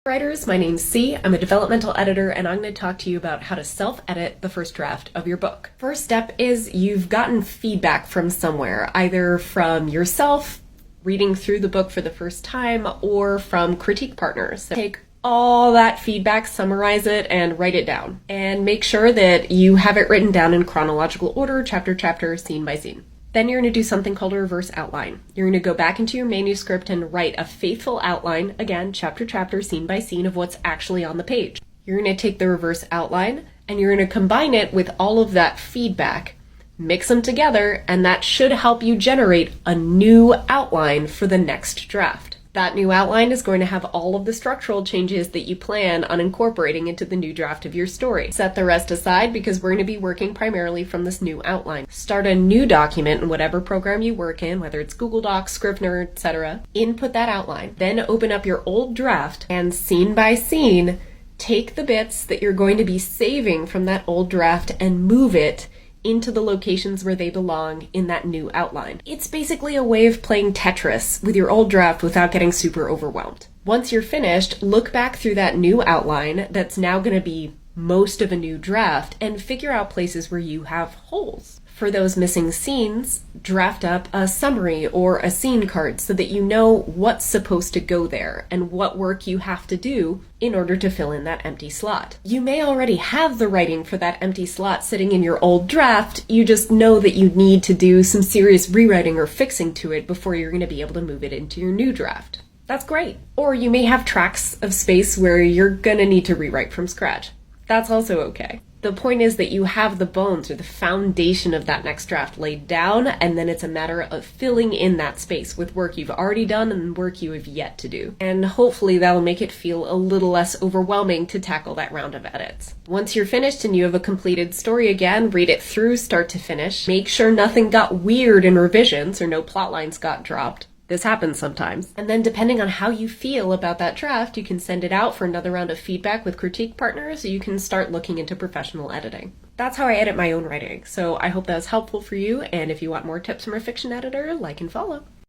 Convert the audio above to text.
Writers, my name's C. I'm a developmental editor, and I'm going to talk to you about how to self-edit the first draft of your book. First step is you've gotten feedback from somewhere, either from yourself, reading through the book for the first time, or from critique partners. So take all that feedback, summarize it, and write it down. And make sure that you have it written down in chronological order, chapter, scene by scene. Then you're going to do something called a reverse outline. You're going to go back into your manuscript and write a faithful outline, again, chapter, scene by scene, of what's actually on the page. You're going to take the reverse outline and you're going to combine it with all of that feedback, mix them together, and that should help you generate a new outline for the next draft. That new outline is going to have all of the structural changes that you plan on incorporating into the new draft of your story. Set the rest aside because we're going to be working primarily from this new outline. Start a new document in whatever program you work in, whether it's Google Docs, Scrivener, etc. Input that outline. Then open up your old draft and scene by scene, take the bits that you're going to be saving from that old draft and move it into the locations where they belong in that new outline. It's basically a way of playing Tetris with your old draft without getting super overwhelmed. Once you're finished, look back through that new outline that's now going to be most of a new draft and figure out places where you have holes. For those missing scenes, draft up a summary or a scene card so that you know what's supposed to go there and what work you have to do in order to fill in that empty slot. You may already have the writing for that empty slot sitting in your old draft, you just know that you need to do some serious rewriting or fixing to it before you're going to be able to move it into your new draft. That's great. Or you may have tracts of space where you're going to need to rewrite from scratch. That's also okay. The point is that you have the bones or the foundation of that next draft laid down, and then it's a matter of filling in that space with work you've already done and work you have yet to do. And hopefully that'll make it feel a little less overwhelming to tackle that round of edits. Once you're finished and you have a completed story again, read it through start to finish. Make sure nothing got weird in revisions or no plot lines got dropped. This happens sometimes. And then depending on how you feel about that draft, you can send it out for another round of feedback with critique partners, or you can start looking into professional editing. That's how I edit my own writing, so I hope that was helpful for you, and if you want more tips from a fiction editor, like and follow.